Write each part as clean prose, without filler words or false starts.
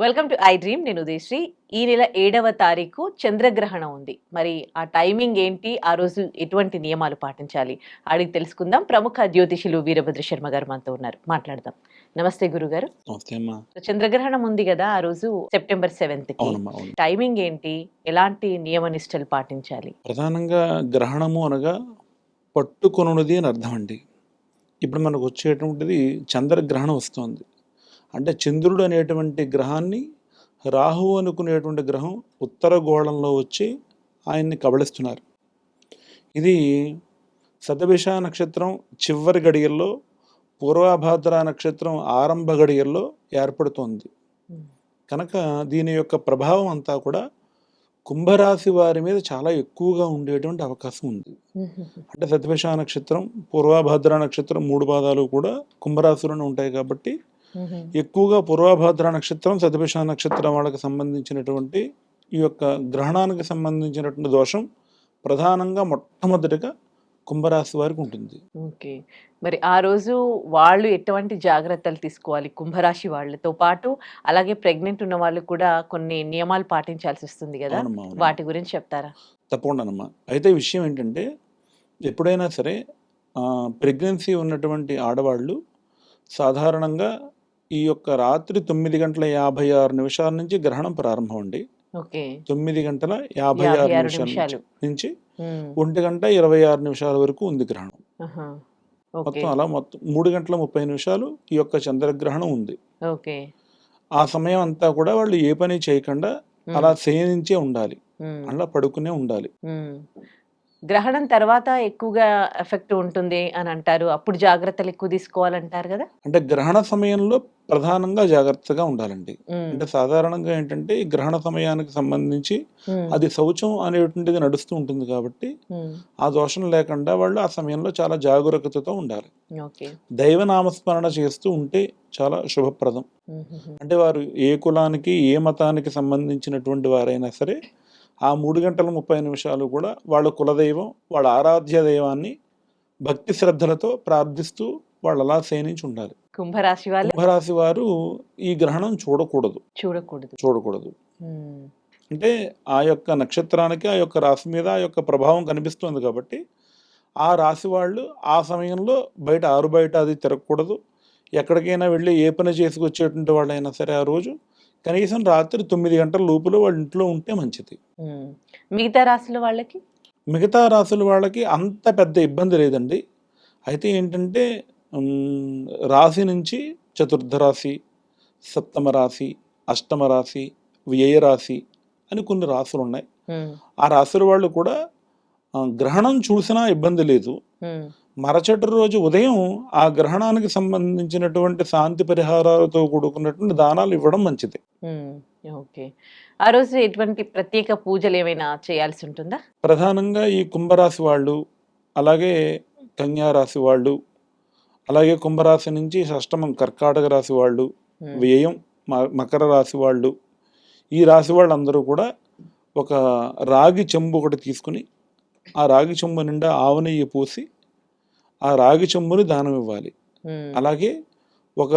Welcome to I dream. నేను ఉదయశ్రీ. ఈ నెల 7వ తారీఖు చంద్రగ్రహణం ఉంది. మరి ఆ టైమింగ్ ఏంటి? ఆ రోజు ఎటువంటి నియమాలు పాటించాలి? అడిగి తెలుసుకుందాం. ప్రముఖ జ్యోతిషులు వీరభద్ర శర్మ గారు మనతో ఉన్నారు. మాట్లాడదాం. నమస్తే గురుగారు. నమస్తే అమ్మా. చంద్రగ్రహణం ఉంది కదా! ఆ రోజు సెప్టెంబర్ 7కి. అవునమ్మా, అవును. టైమింగ్ ఏంటి? ఎలాంటి నియమ నిష్టలు పాటించాలి? ప్రధానంగా గ్రహణము అనగా పట్టుకొనున్నది అని అర్థం అండి. ఇప్పుడు మనకు వచ్చేటువంటిది చంద్రగ్రహణం వస్తుంది. అంటే చంద్రుడు అనేటువంటి గ్రహాన్ని రాహువు అనుకునేటువంటి గ్రహం ఉత్తర గోళంలో వచ్చి ఆయన్ని కబళిస్తున్నారు. ఇది శతభిష నక్షత్రం చివరి గడియల్లో, పూర్వభాద్ర నక్షత్రం ఆరంభ గడియల్లో ఏర్పడుతోంది. కనుక దీని యొక్క ప్రభావం అంతా కూడా కుంభరాశి వారి మీద చాలా ఎక్కువగా ఉండేటువంటి అవకాశం ఉంది. అంటే శతభిష నక్షత్రం, పూర్వభాద్ర నక్షత్రం 3 పాదాలు కూడా కుంభరాశిలోనే ఉంటాయి కాబట్టి ఎక్కువగా పూర్వభాద్ర నక్షత్రం, శతభిష నక్షత్రం వాళ్ళకి సంబంధించినటువంటి ఈ యొక్క గ్రహణానికి సంబంధించినటువంటి దోషం ప్రధానంగా మొట్టమొదటిగా కుంభరాశి వారికి ఉంటుంది. ఓకే. మరి ఆ రోజు వాళ్ళు ఎటువంటి జాగ్రత్తలు తీసుకోవాలి? కుంభరాశి వాళ్ళతో పాటు అలాగే ప్రెగ్నెంట్ ఉన్న వాళ్ళు కూడా కొన్ని నియమాలు పాటించాల్సి వస్తుంది గదా! అవునమ్మా, అవునమ్మా. వాటి గురించి చెప్తారా? తప్పకుండానమ్మా. అయితే విషయం ఏంటంటే ఎప్పుడైనా సరే ప్రెగ్నెన్సీ ఉన్నటువంటి ఆడవాళ్ళు సాధారణంగా ఈ యొక్క రాత్రి 9:56 నుంచి గ్రహణం ప్రారంభం అండి. ఓకే. 9:56 నిమిషాలు. నుంచి హ్మ్. 1:26 వరకు ఉంది గ్రహణం. ఆహా! ఓకే. మొత్తం అలా మొత్తం 3:30 ఈ యొక్క చంద్రగ్రహణం ఉంది. ఓకే. ఆ సమయం అంతా కూడా వాళ్ళు ఏ పని చేయకుండా అలా శయనించే ఉండాలి, హ్మ్. అలా పడుకునే ఉండాలి. హ్మ్. గ్రహణం తర్వాత ఎక్కువగా ఎఫెక్ట్ ఉంటుంది అని అంటారు. అప్పుడు జాగ్రత్తలు ఎక్కువ తీసుకోవాలంటారు గదా! అంటే గ్రహణ సమయంలో ప్రధానంగా జాగ్రత్తగా ఉండాలండి. హ్మ్. అంటే సాధారణంగా ఏంటంటే ఈ గ్రహణ సమయానికి సంబంధించి హ్మ్. అది శౌచం అనేటువంటిది నడుస్తూ ఉంటుంది కాబట్టి హ్మ్. ఆ దోషం లేకుండా వాళ్ళు ఆ సమయంలో చాలా జాగరూకతతో ఉండాలి. ఓకే. దైవనామస్మరణ చేస్తూ ఉంటే చాలా శుభప్రదం. హుహుహు. అంటే వారు ఏ కులానికి, ఏ మతానికి సంబంధించినటువంటి వారైనా సరే ఆ 3:30 కూడా వాళ్ళ కులదైవం, వాళ్ళ ఆరాధ్య దైవాన్ని భక్తి శ్రద్ధలతో ప్రార్థిస్తూ వాళ్ళు అలా శయనించి ఉండాలి. కుంభరాశి వాళ్ళు కుంభరాశి వారు ఈ గ్రహణం చూడకూడదు. చూడకూడదు. చూడకూడదు. హ్మ్. అంటే ఆ యొక్క నక్షత్రానికి, ఆ యొక్క రాశి మీద ఆ యొక్క ప్రభావం కనిపిస్తుంది కాబట్టి ఆ రాశి వాళ్ళు ఆ సమయంలో బయట ఆరుబయట అది తిరగకూడదు. ఎక్కడికైనా వెళ్ళి ఏ పని చేసుకొచ్చేటువంటి వాళ్ళైనా సరే ఆ రోజు కనీసం రాత్రి 9 గంటల లోపులో వాళ్ళ ఇంట్లో ఉంటే మంచిది. హ్మ్. మిగతా రాశుల వాళ్ళకి? మిగతా రాశుల వాళ్ళకి అంత పెద్ద ఇబ్బంది లేదండి. అయితే ఏంటంటే రాశి నుంచి చతుర్థ రాశి, సప్తమ రాశి, అష్టమ రాశి, వ్యయ రాశి అని కొన్ని రాశులున్నాయి. హ్మ్. ఆ రాశుల వాళ్ళు కూడా గ్రహణం చూసినా ఇబ్బంది లేదు. హ్మ్. మరుసటి రోజు ఉదయం ఆ గ్రహణానికి సంబంధించినటువంటి శాంతి పరిహారాలతో కూడుకున్నటువంటి దానాలు ఇవ్వడం మంచిది. హ్మ్. ఓకే. ఆ రోజు ఎటువంటి ప్రత్యేక పూజలేమైనా చేయాల్సి ఉంటుందా? ప్రధానంగా ఈ కుంభరాశి వాళ్ళు, అలాగే కన్యా రాశి వాళ్ళు, అలాగే కుంభరాశి నుంచి షష్టమం కర్కాటక రాశి వాళ్ళు, హ్మ్. వ్యయం మకర రాశి వాళ్ళు, ఈ రాశి వాళ్ళందరూ కూడా ఒక రాగి చెంబు ఒకటి తీసుకుని ఆ రాగి చెంబు నిండా ఆవు నెయ్యి పోసి ఆ రాగి చెంబుని దానం ఇవ్వాలి. హ్మ్. అలాగే ఒక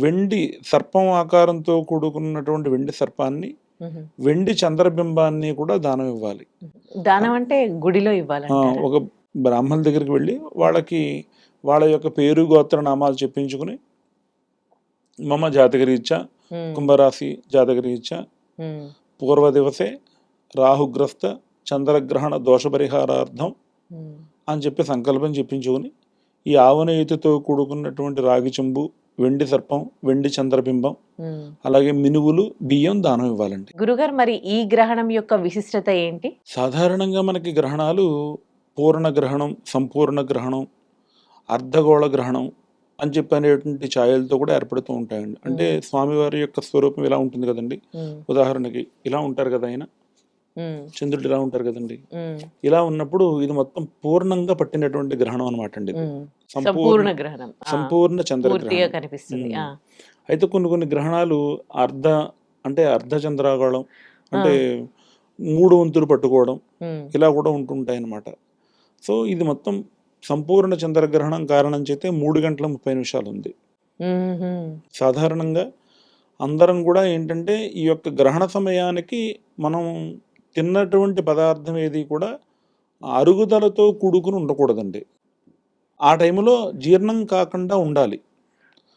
వెండి సర్పం ఆకారంతో కూడుకున్నటువంటి వెండి సర్పాన్ని, హుహు. వెండి చంద్రబింబాన్ని కూడా దానం ఇవ్వాలి. దానం అంటే గుడిలో ఇవ్వాలంటారా? ఒక బ్రాహ్మణుల దగ్గరికి వెళ్ళి వాళ్ళకి వాళ్ళ యొక్క పేరు గోత్ర నామాలు చెప్పించుకుని మమ జాతకరీత్యా, హ్మ్. కుంభరాశి జాతకరీత్యా హ్మ్. పూర్వదివసే రాహుగ్రస్త చంద్రగ్రహణ దోషపరిహారార్థం హ్మ్. అని చెప్పి సంకల్పం చెప్పించుకుని ఈ ఆవనేతితో కూడుకున్నటువంటి రాగి చెంబు, వెండి సర్పం, వెండి చంద్రబింబం, హ్మ్. అలాగే మినువులు, బియ్యం దానం ఇవ్వాలండి. గురుగారు, మరి ఈ గ్రహణం యొక్క విశిష్టత ఏంటి? సాధారణంగా మనకి గ్రహణాలు పూర్ణ గ్రహణం, సంపూర్ణ గ్రహణం, అర్ధగోళ గ్రహణం అని చెప్పి అనేటువంటి ఛాయలతో కూడా ఏర్పడుతూ ఉంటాయండి. అంటే స్వామివారి యొక్క స్వరూపం ఇలా ఉంటుంది కదండి. హ్మ్. ఉదాహరణకి ఇలా ఉంటారు కదా ఆయన, హ్మ్. చంద్రుడు ఇలా ఉంటారు కదండి. హ్మ్. ఇలా ఉన్నప్పుడు ఇది మొత్తం పూర్ణంగా పట్టినటువంటి గ్రహణం అనమాట అండి ఇది. హ్మ్. సంపూర్ణ సంపూర్ణ గ్రహణం. ఆ! సంపూర్ణ పూర్తిగా చంద్రగ్రహణం. కనిపిస్తుంది. ఆ! అయితే కొన్ని కొన్ని గ్రహణాలు అర్ధ అంటే అర్ధ చంద్రాగోళం ఆ! అంటే 3 వంతులు పట్టుకోవడం హ్మ్. ఇలా కూడా ఉంటుంటాయన్నమాట. సో ఇది మొత్తం సంపూర్ణ చంద్రగ్రహణం కారణం చేతే 3:30 ఉంది. హుహు. సాధారణంగా అందరం కూడా ఏంటంటే ఈ యొక్క గ్రహణ సమయానికి మనం తిన్నటువంటి పదార్థం ఏది కూడా అరుగుదలతో కూడుకుని ఉండకూడదండి. ఆ టైంలో జీర్ణం కాకుండా ఉండాలి.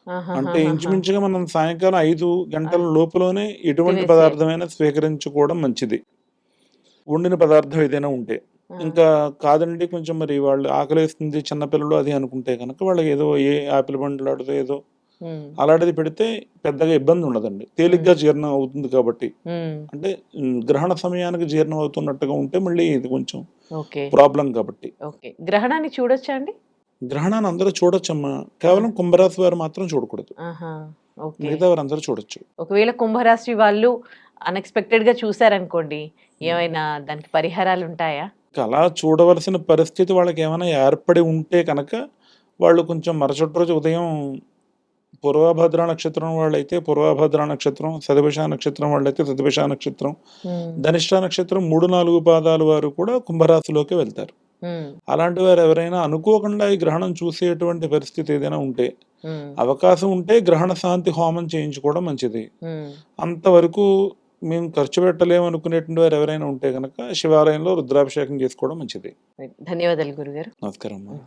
అంటే ఆహాహాహాహా. ఇంచుమించుగా మనం సాయంకాలం 5 గంటల ఆ, లోపులోనే ఎటువంటి తినేసేయాలి. పదార్థమైనా స్వీకరించుకోవడం మంచిది. వండిన పదార్థం ఏదైనా ఉంటే. ఆ, ఇంకా కాదండి కొంచెం మరి వాళ్ళు ఆకలేస్తుంది చిన్నపిల్లలు అది అనుకుంటే కనుక వాళ్ళకి ఏదో ఏ యాపిల్ బండిలాడుతో ఏదో ఉమ్, అలాంటిది పెడితే పెద్దగా ఇబ్బంది ఉండదండి. తేలిగ్గా జీర్ణం అవుతుంది కాబట్టి. ఉమ్, అంటే గ్రహణ సమయానికి జీర్ణం అవుతున్నట్టుగా ఉంటే మళ్ళీ ఇది కొంచెం ఓకే. ప్రాబ్లం కాబట్టి. ఓకే, గ్రహణాన్ని చూడొచ్చా అండి? గ్రహణాన్ని అందరూ చూడొచ్చమ్మా. ఆ, కేవలం కుంభరాశి వారు మాత్రం చూడకూడదు. ఆహా, ఓకే. మిగతా వారందరూ చూడొచ్చు. ఒకవేళ కుంభరాశి వాళ్ళు అన్ఎక్స్పెక్టెడ్ గా చూసారనుకోండి, ఏమైనా దానికి పరిహారాలు ఉంటాయా? ఇంకా అలా చూడవలసిన పరిస్థితి వాళ్ళకేమైనా ఏర్పడి ఉంటే కనుక, వాళ్ళు కొంచెం మరుసటి రోజు ఉదయం పూర్వభద్ర నక్షత్రం వాళ్ళైతే పూర్వభద్ర నక్షత్రం, శతభిష నక్షత్రం వాళ్ళైతే శతభిష నక్షత్రం, ఉమ్, ధనిష్ట నక్షత్రం 3, 4 పాదాల వారు కూడా కుంభరాశిలోకి వెళ్తారు. ఉమ్, అలాంటి వారు ఎవరైనా అనుకోకుండా ఈ గ్రహణం చూసేటువంటి పరిస్థితి ఏదైనా ఉంటే, ఉమ్, అవకాశం ఉంటే గ్రహణ శాంతి హోమం చేయించుకోవడం మంచిది. ఉమ్. అంతవరకు మేము ఖర్చు పెట్టలేము అనుకునేటువంటి వారు ఎవరైనా ఉంటే గనక శివాలయంలో రుద్రాభిషేకం చేసుకోవడం మంచిది. ధన్యవాదాలు గురుగారు. నమస్కారం అమ్మా.